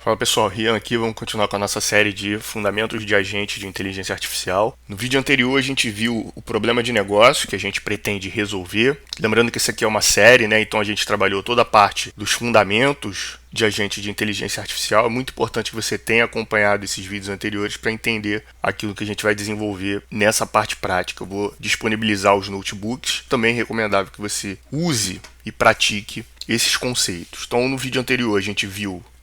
Fala pessoal, Rian aqui, vamos continuar com a nossa série de fundamentos de agentes de inteligência artificial. No vídeo anterior a gente viu o problema de negócio que a gente pretende resolver. Lembrando que isso aqui é uma série, né? Então a gente trabalhou toda a parte dos fundamentos de agente de inteligência artificial. É muito importante que você tenha acompanhado esses vídeos anteriores para entender aquilo que a gente vai desenvolver nessa parte prática. Eu vou disponibilizar os notebooks. Também é recomendável que você use e pratique esses conceitos. Então no vídeo anterior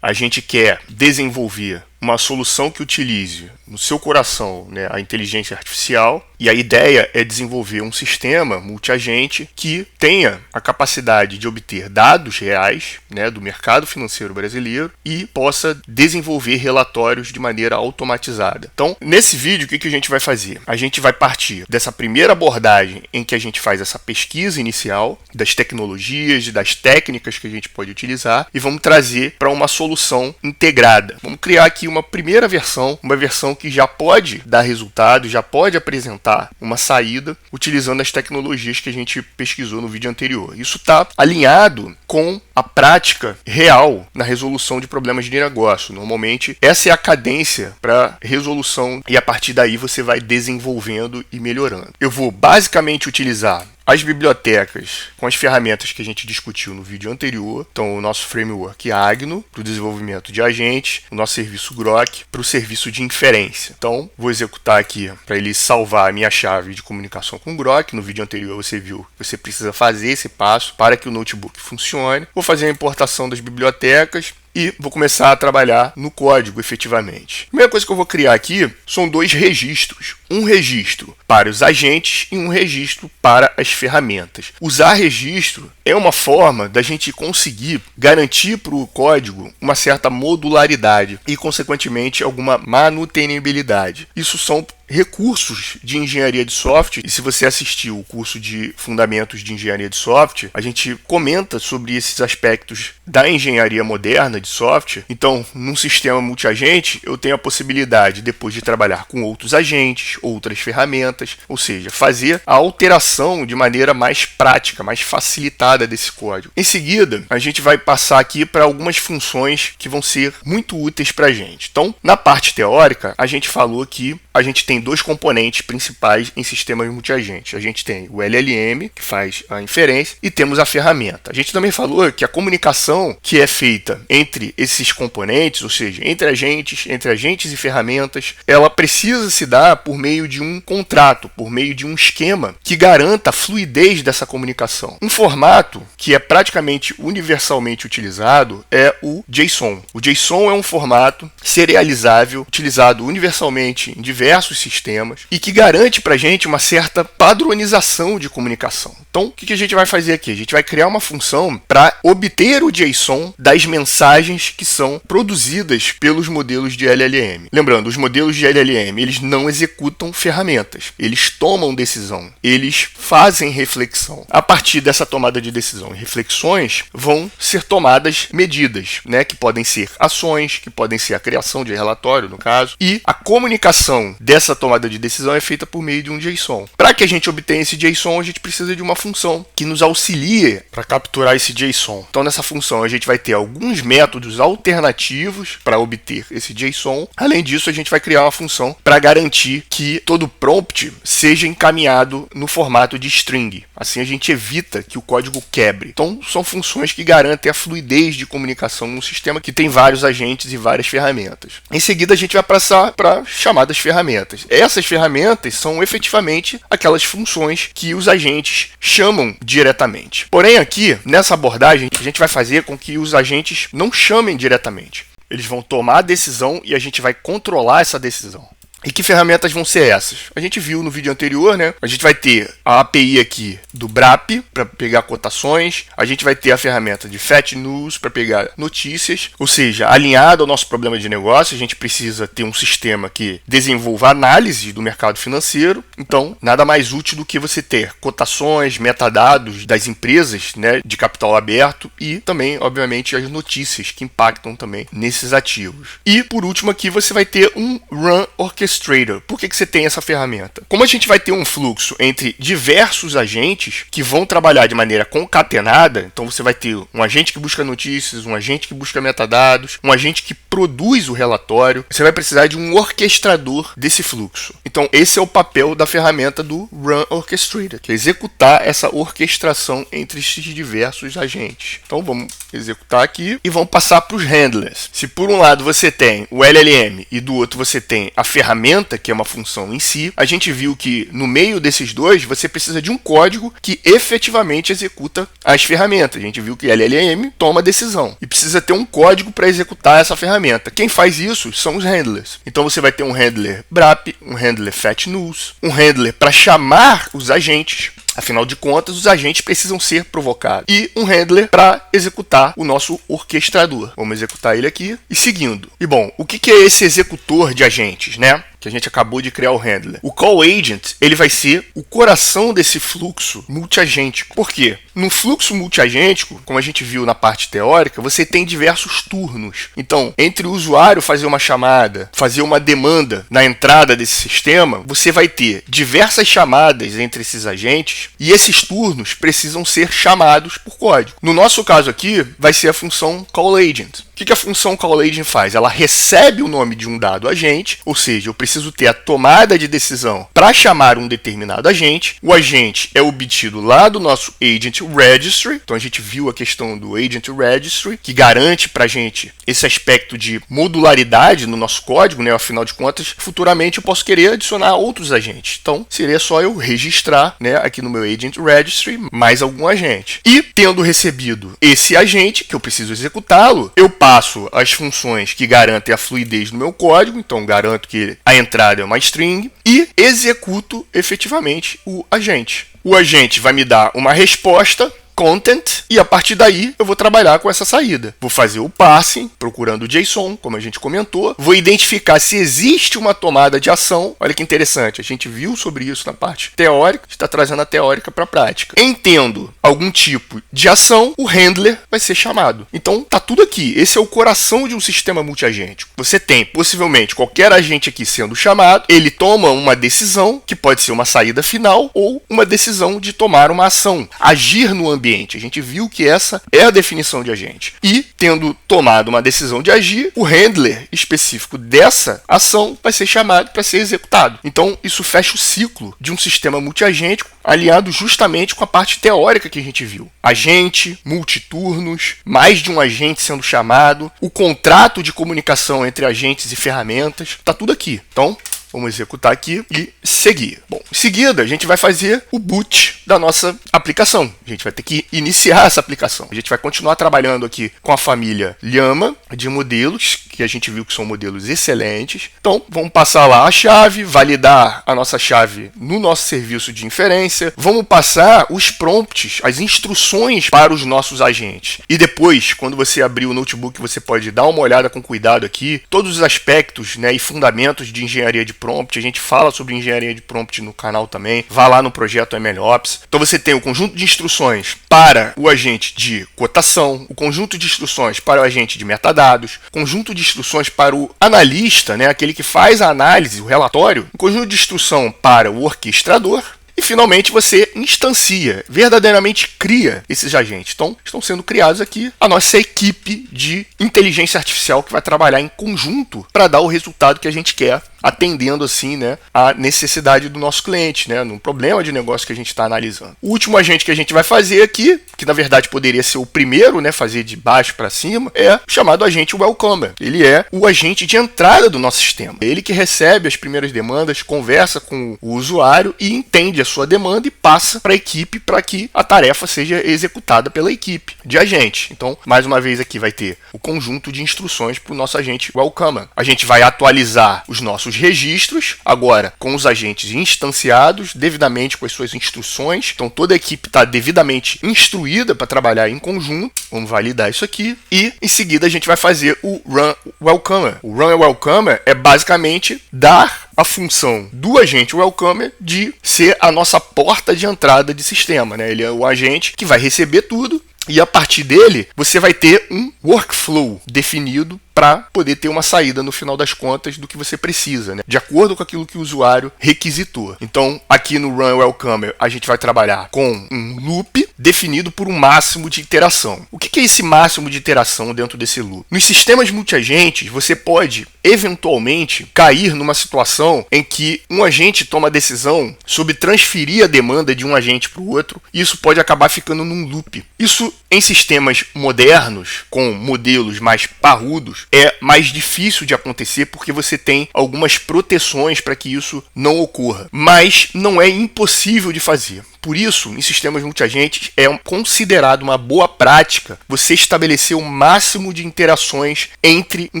a gente quer desenvolver uma solução que utilize no seu coração, né, a inteligência artificial, e a ideia é desenvolver um sistema multiagente que tenha a capacidade de obter dados reais, né, do mercado financeiro brasileiro e possa desenvolver relatórios de maneira automatizada. Então, nesse vídeo, o que a gente vai fazer? A gente vai partir dessa primeira abordagem em que a gente faz essa pesquisa inicial das tecnologias, das técnicas que a gente pode utilizar e vamos trazer para uma solução integrada. Vamos criar aqui uma primeira versão, uma versão que já pode dar resultado, já pode apresentar uma saída utilizando as tecnologias que a gente pesquisou no vídeo anterior. Isso está alinhado com a prática real na resolução de problemas de negócio. Normalmente, essa é a cadência para resolução e a partir daí você vai desenvolvendo e melhorando. Eu vou basicamente utilizar as bibliotecas com as ferramentas que a gente discutiu no vídeo anterior. Então, o nosso framework Agno para o desenvolvimento de agentes, o nosso serviço Grok para o serviço de inferência. Então, vou executar aqui para ele salvar a minha chave de comunicação com o Grok. No vídeo anterior você viu que você precisa fazer esse passo para que o notebook funcione. Vou fazer a importação das bibliotecas e vou começar a trabalhar no código efetivamente. A primeira coisa que eu vou criar aqui são dois registros. Um registro para os agentes e um registro para as ferramentas. Usar registro é uma forma da gente conseguir garantir para o código uma certa modularidade e, consequentemente, alguma manutenibilidade. Isso são recursos de engenharia de software, e se você assistiu o curso de fundamentos de engenharia de software, a gente comenta sobre esses aspectos da engenharia moderna de software. Então, num sistema multiagente, eu tenho a possibilidade, depois de trabalhar com outros agentes, outras ferramentas, ou seja, fazer a alteração de maneira mais prática, mais facilitada desse código. Em seguida, a gente vai passar aqui para algumas funções que vão ser muito úteis para a gente. Então, na parte teórica, a gente falou que a gente tem dois componentes principais em sistemas multiagentes. A gente tem o LLM, que faz a inferência, e temos a ferramenta. A gente também falou que a comunicação que é feita entre esses componentes, ou seja, entre agentes e ferramentas, ela precisa se dar por meio de um contrato, por meio de um esquema que garanta a fluidez dessa comunicação. Um formato que é praticamente universalmente utilizado é o JSON. O JSON é um formato serializável, utilizado universalmente em diversos sistemas e que garante para a gente uma certa padronização de comunicação. Então, o que a gente vai fazer aqui? A gente vai criar uma função para obter o JSON das mensagens que são produzidas pelos modelos de LLM. Lembrando, os modelos de LLM, eles não executam ferramentas, eles tomam decisão, eles fazem reflexão. A partir dessa tomada de decisão e reflexões, vão ser tomadas medidas, né, que podem ser ações, que podem ser a criação de relatório, no caso, e a comunicação dessa tomada de decisão é feita por meio de um JSON. Para que a gente obtenha esse JSON, a gente precisa de uma função que nos auxilie para capturar esse JSON. Então, nessa função, a gente vai ter alguns métodos alternativos para obter esse JSON. Além disso, a gente vai criar uma função para garantir que todo prompt seja encaminhado no formato de string. Assim, a gente evita que o código quebre. Então, são funções que garantem a fluidez de comunicação num sistema que tem vários agentes e várias ferramentas. Em seguida, a gente vai passar para chamadas ferramentas. Essas ferramentas são efetivamente aquelas funções que os agentes chamam diretamente. Porém, aqui, nessa abordagem, a gente vai fazer com que os agentes não chamem diretamente. Eles vão tomar a decisão e a gente vai controlar essa decisão. E que ferramentas vão ser essas? A gente viu no vídeo anterior, né? A gente vai ter a API aqui do BRAP para pegar cotações. A gente vai ter a ferramenta de Fat News para pegar notícias. Ou seja, alinhado ao nosso problema de negócio, a gente precisa ter um sistema que desenvolva análise do mercado financeiro. Então, nada mais útil do que você ter cotações, metadados das empresas, né, de capital aberto e também, obviamente, as notícias que impactam também nesses ativos. E, por último, aqui você vai ter um Run Orchestrator Orchestrator. Por que você tem essa ferramenta? Como a gente vai ter um fluxo entre diversos agentes que vão trabalhar de maneira concatenada, então você vai ter um agente que busca notícias, um agente que busca metadados, um agente que produz o relatório, você vai precisar de um orquestrador desse fluxo. Então esse é o papel da ferramenta do Run Orchestrator, que é executar essa orquestração entre esses diversos agentes. Então vamos executar aqui e vamos passar para os handlers. Se por um lado você tem o LLM e do outro você tem a ferramenta, que é uma função em si, a gente viu que no meio desses dois você precisa de um código que efetivamente executa as ferramentas. A gente viu que LLM toma decisão e precisa ter um código para executar essa ferramenta. Quem faz isso são os handlers. Então você vai ter um handler BRAP, um handler FetNews, um handler para chamar os agentes. Afinal de contas, os agentes precisam ser provocados. E um handler para executar o nosso orquestrador. Vamos executar ele aqui e seguindo. E bom, o que é esse executor de agentes, né? Que a gente acabou de criar o handler. O call agent, ele vai ser o coração desse fluxo multiagêntico. Por quê? No fluxo multiagêntico, como a gente viu na parte teórica, você tem diversos turnos. Então, entre o usuário fazer uma chamada, fazer uma demanda na entrada desse sistema, você vai ter diversas chamadas entre esses agentes e esses turnos precisam ser chamados por código. No nosso caso aqui, vai ser a função call agent. O que a função call agent faz? Ela recebe o nome de um dado agente, ou seja, eu preciso ter a tomada de decisão para chamar um determinado agente. O agente é obtido lá do nosso agent registry. Então a gente viu a questão do agent registry, que garante para a gente esse aspecto de modularidade no nosso código, né? Afinal de contas, futuramente eu posso querer adicionar outros agentes. Então seria só eu registrar, né, aqui no meu agent registry mais algum agente. E tendo recebido esse agente, que eu preciso executá-lo, eu passo as funções que garantem a fluidez do meu código, então garanto que a entrada é uma string e executo efetivamente o agente. O agente vai me dar uma resposta, content, e a partir daí eu vou trabalhar com essa saída. Vou fazer o parsing, procurando o JSON, como a gente comentou. Vou identificar se existe uma tomada de ação. Olha que interessante, a gente viu sobre isso na parte teórica, a gente está trazendo a teórica para a prática. Entendo algum tipo de ação, o handler vai ser chamado. Então tá tudo aqui. Esse é o coração de um sistema multiagêntico. Você tem possivelmente qualquer agente aqui sendo chamado, ele toma uma decisão, que pode ser uma saída final ou uma decisão de tomar uma ação, agir no ambiente. A gente viu que essa é a definição de agente. E, tendo tomado uma decisão de agir, o handler específico dessa ação vai ser chamado para ser executado. Então, isso fecha o ciclo de um sistema multiagêntico, alinhado justamente com a parte teórica que a gente viu. Agente, multiturnos, mais de um agente sendo chamado, o contrato de comunicação entre agentes e ferramentas, está tudo aqui. Então, vamos executar aqui e seguir. Bom, em seguida, a gente vai fazer o boot da nossa aplicação. A gente vai ter que iniciar essa aplicação. A gente vai continuar trabalhando aqui com a família Llama de modelos, que a gente viu que são modelos excelentes. Então, vamos passar lá a chave, validar a nossa chave no nosso serviço de inferência. Vamos passar os prompts, as instruções para os nossos agentes. E depois, quando você abrir o notebook, você pode dar uma olhada com cuidado aqui. Todos os aspectos, né, e fundamentos de engenharia de prompt. A gente fala sobre engenharia de prompt no canal também. Vá lá no projeto MLOps. Então você tem o conjunto de instruções para o agente de cotação, o conjunto de instruções para o agente de metadados, conjunto de instruções para o analista, né, aquele que faz a análise, o relatório, o conjunto de instrução para o orquestrador. E, finalmente, você instancia, verdadeiramente cria esses agentes. Então, estão sendo criados aqui a nossa equipe de inteligência artificial que vai trabalhar em conjunto para dar o resultado que a gente quer, atendendo assim, né, a necessidade do nosso cliente, né, no problema de negócio que a gente está analisando. O último agente que a gente vai fazer aqui, que na verdade poderia ser o primeiro, né, fazer de baixo para cima, é o chamado agente Welcomer. Ele é o agente de entrada do nosso sistema. Ele que recebe as primeiras demandas, conversa com o usuário e entende a sua demanda e passa para a equipe para que a tarefa seja executada pela equipe de agente. Então, mais uma vez aqui vai ter o conjunto de instruções para o nosso agente Welcomer. A gente vai atualizar os nossos registros, agora com os agentes instanciados, devidamente com as suas instruções. Então, toda a equipe está devidamente instruída para trabalhar em conjunto. Vamos validar isso aqui. E, em seguida, a gente vai fazer o Run Welcomer. O Run Welcomer é basicamente dar a função do agente Welcomer de ser a nossa porta de entrada de sistema, né? Ele é o agente que vai receber tudo e a partir dele você vai ter um workflow definido para poder ter uma saída no final das contas do que você precisa, né? De acordo com aquilo que o usuário requisitou. Então, aqui no Run Welcomer, a gente vai trabalhar com um loop definido por um máximo de iteração. O que é esse máximo de iteração dentro desse loop? Nos sistemas multiagentes, você pode, eventualmente, cair numa situação em que um agente toma a decisão sobre transferir a demanda de um agente para o outro, e isso pode acabar ficando num loop. Isso, em sistemas modernos, com modelos mais parrudos, é mais difícil de acontecer porque você tem algumas proteções para que isso não ocorra. Mas não é impossível de fazer. Por isso, em sistemas multiagentes, é considerado uma boa prática você estabelecer o máximo de interações entre um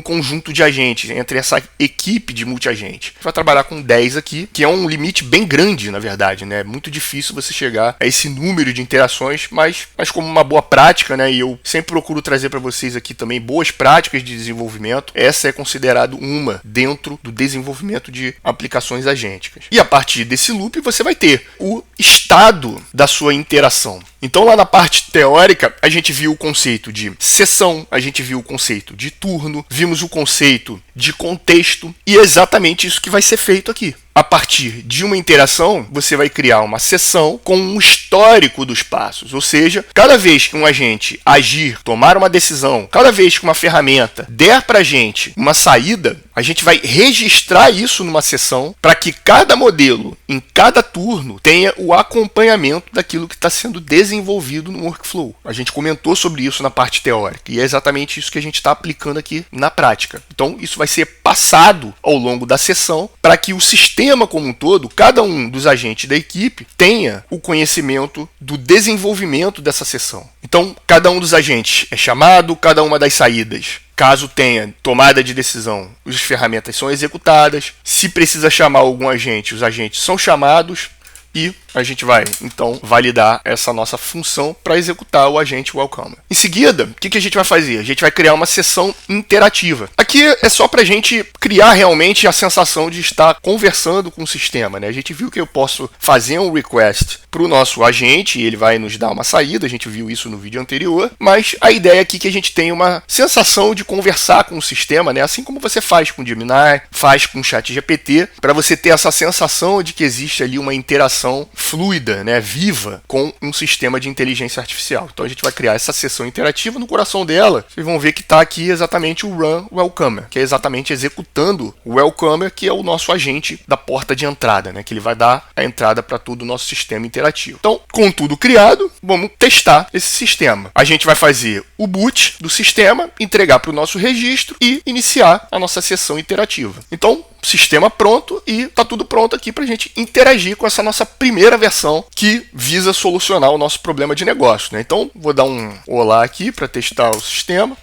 conjunto de agentes, entre essa equipe de multiagentes. A gente vai trabalhar com 10 aqui, que é um limite bem grande, na verdade, né? É muito difícil você chegar a esse número de interações, mas como uma boa prática, né? E eu sempre procuro trazer para vocês aqui também boas práticas de desenvolvimento. Essa é considerado uma dentro do desenvolvimento de aplicações agênticas. E a partir desse loop, você vai ter o estado da sua interação. Então, lá na parte teórica, a gente viu o conceito de sessão, a gente viu o conceito de turno, vimos o conceito de contexto, e é exatamente isso que vai ser feito aqui. A partir de uma interação, você vai criar uma sessão com um histórico dos passos. Ou seja, cada vez que um agente agir, tomar uma decisão, cada vez que uma ferramenta der para a gente uma saída, a gente vai registrar isso numa sessão para que cada modelo, em cada turno, tenha o acompanhamento daquilo que está sendo desenvolvido no workflow. A gente comentou sobre isso na parte teórica e é exatamente isso que a gente está aplicando aqui na prática. Então, isso vai ser passado ao longo da sessão para que o sistema como um todo, cada um dos agentes da equipe, tenha o conhecimento do desenvolvimento dessa sessão. Então, cada um dos agentes é chamado, cada uma das saídas, caso tenha tomada de decisão, as ferramentas são executadas. Se precisa chamar algum agente, os agentes são chamados e a gente vai, então, validar essa nossa função para executar o agente Welcomer. Em seguida, o que a gente vai fazer? A gente vai criar uma sessão interativa. Aqui é só para a gente criar realmente a sensação de estar conversando com o sistema, né? A gente viu que eu posso fazer um request para o nosso agente e ele vai nos dar uma saída, a gente viu isso no vídeo anterior, mas a ideia aqui é que a gente tenha uma sensação de conversar com o sistema, né? Assim como você faz com o Gemini, faz com o ChatGPT, para você ter essa sensação de que existe ali uma interação fluida, né, viva, com um sistema de inteligência artificial. Então a gente vai criar essa sessão interativa. No coração dela, vocês vão ver que está aqui exatamente o Run Welcomer, que é exatamente executando o Welcomer, que é o nosso agente da porta de entrada, né, que ele vai dar a entrada para todo o nosso sistema interativo. Então, com tudo criado, vamos testar esse sistema. A gente vai fazer o boot do sistema, entregar para o nosso registro e iniciar a nossa sessão interativa. Então, sistema pronto e está tudo pronto aqui para a gente interagir com essa nossa primeira versão que visa solucionar o nosso problema de negócio, né? Então, vou dar um olá aqui para testar o sistema.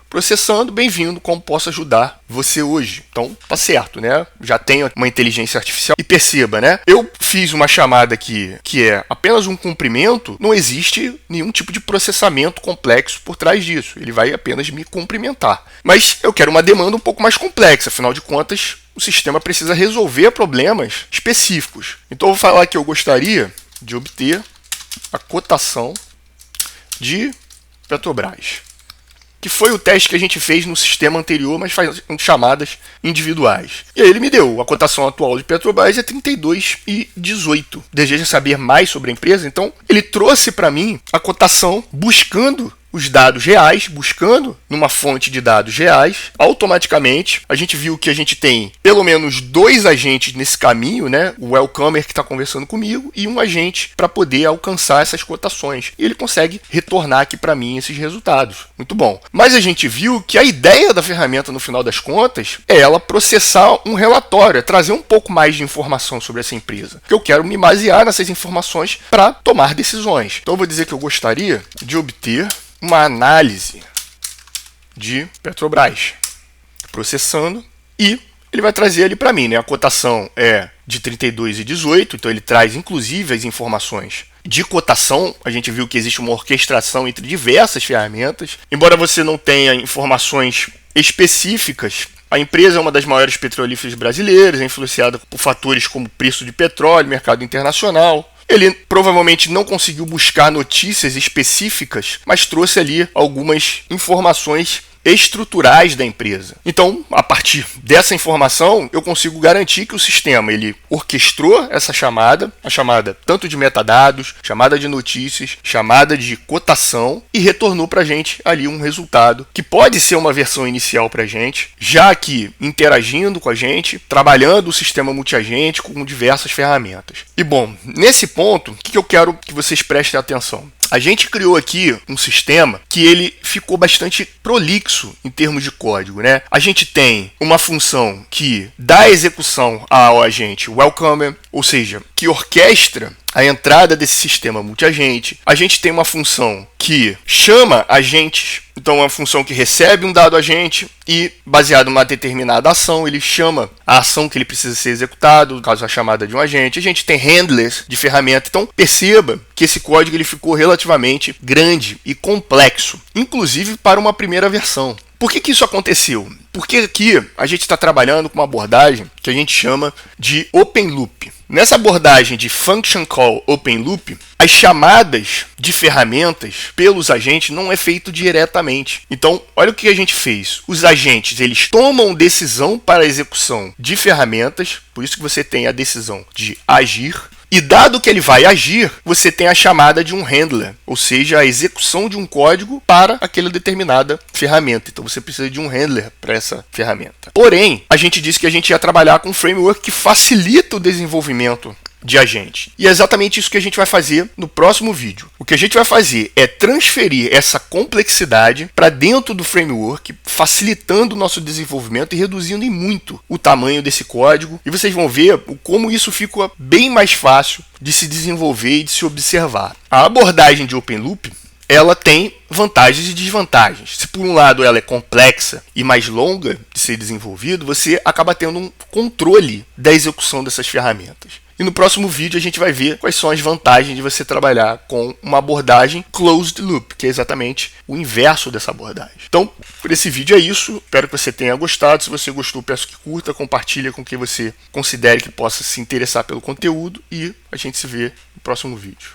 Processando, bem-vindo, como posso ajudar você hoje? Então, tá certo, né? Já tenho uma inteligência artificial. E perceba, né? Eu fiz uma chamada aqui que é apenas um cumprimento, não existe nenhum tipo de processamento complexo por trás disso. Ele vai apenas me cumprimentar. Mas eu quero uma demanda um pouco mais complexa, afinal de contas, o sistema precisa resolver problemas específicos. Então, eu vou falar que eu gostaria de obter a cotação de Petrobras, que foi o teste que a gente fez no sistema anterior, mas faz chamadas individuais. E aí ele me deu a cotação atual de Petrobras é 32,18. Deseja saber mais sobre a empresa? Então, ele trouxe para mim a cotação buscando os dados reais, buscando numa fonte de dados reais. Automaticamente, a gente viu que a gente tem pelo menos 2 agentes nesse caminho, né? O Welcomer que está conversando comigo e um agente para poder alcançar essas cotações. E ele consegue retornar aqui para mim esses resultados. Muito bom. Mas a gente viu que a ideia da ferramenta, no final das contas, é ela processar um relatório, é trazer um pouco mais de informação sobre essa empresa. Porque eu quero me basear nessas informações para tomar decisões. Então, eu vou dizer que eu gostaria de obter uma análise de Petrobras, processando, e ele vai trazer ali para mim, né? A cotação é de 32,18, então ele traz inclusive as informações de cotação. A gente viu que existe uma orquestração entre diversas ferramentas. Embora você não tenha informações específicas, a empresa é uma das maiores petrolíferas brasileiras, é influenciada por fatores como preço de petróleo, mercado internacional. Ele provavelmente não conseguiu buscar notícias específicas, mas trouxe ali algumas informações estruturais da empresa. Então, a partir dessa informação, eu consigo garantir que o sistema ele orquestrou essa chamada, a chamada tanto de metadados, chamada de notícias, chamada de cotação, e retornou para a gente ali um resultado que pode ser uma versão inicial para a gente, já que interagindo com a gente, trabalhando o sistema multiagente com diversas ferramentas. E bom, nesse ponto, o que eu quero que vocês prestem atenção? A gente criou aqui um sistema que ele ficou bastante prolixo em termos de código, né? A gente tem uma função que dá execução ao agente welcome, ou seja, que orquestra a entrada desse sistema multiagente. A gente tem uma função que chama agentes, então é uma função que recebe um dado agente e, baseado numa determinada ação, ele chama a ação que ele precisa ser executado, no caso a chamada de um agente. A gente tem handlers de ferramenta, então perceba que esse código ele ficou relativamente grande e complexo, inclusive para uma primeira versão. Por que isso aconteceu? Porque aqui a gente está trabalhando com uma abordagem que a gente chama de Open Loop. Nessa abordagem de Function Call Open Loop, as chamadas de ferramentas pelos agentes não é feito diretamente. Então, olha o que a gente fez. Os agentes eles tomam decisão para a execução de ferramentas, por isso que você tem a decisão de agir. E dado que ele vai agir, você tem a chamada de um handler, ou seja, a execução de um código para aquela determinada ferramenta. Então você precisa de um handler para essa ferramenta. Porém, a gente disse que a gente ia trabalhar com um framework que facilita o desenvolvimento de agente. E é exatamente isso que a gente vai fazer no próximo vídeo. O que a gente vai fazer é transferir essa complexidade para dentro do framework, facilitando o nosso desenvolvimento e reduzindo em muito o tamanho desse código. E vocês vão ver como isso fica bem mais fácil de se desenvolver e de se observar. A abordagem de Open Loop ela tem vantagens e desvantagens. Se por um lado ela é complexa e mais longa de ser desenvolvido, você acaba tendo um controle da execução dessas ferramentas. E no próximo vídeo a gente vai ver quais são as vantagens de você trabalhar com uma abordagem closed loop, que é exatamente o inverso dessa abordagem. Então, por esse vídeo é isso. Espero que você tenha gostado. Se você gostou, peço que curta, compartilhe com quem você considere que possa se interessar pelo conteúdo e a gente se vê no próximo vídeo.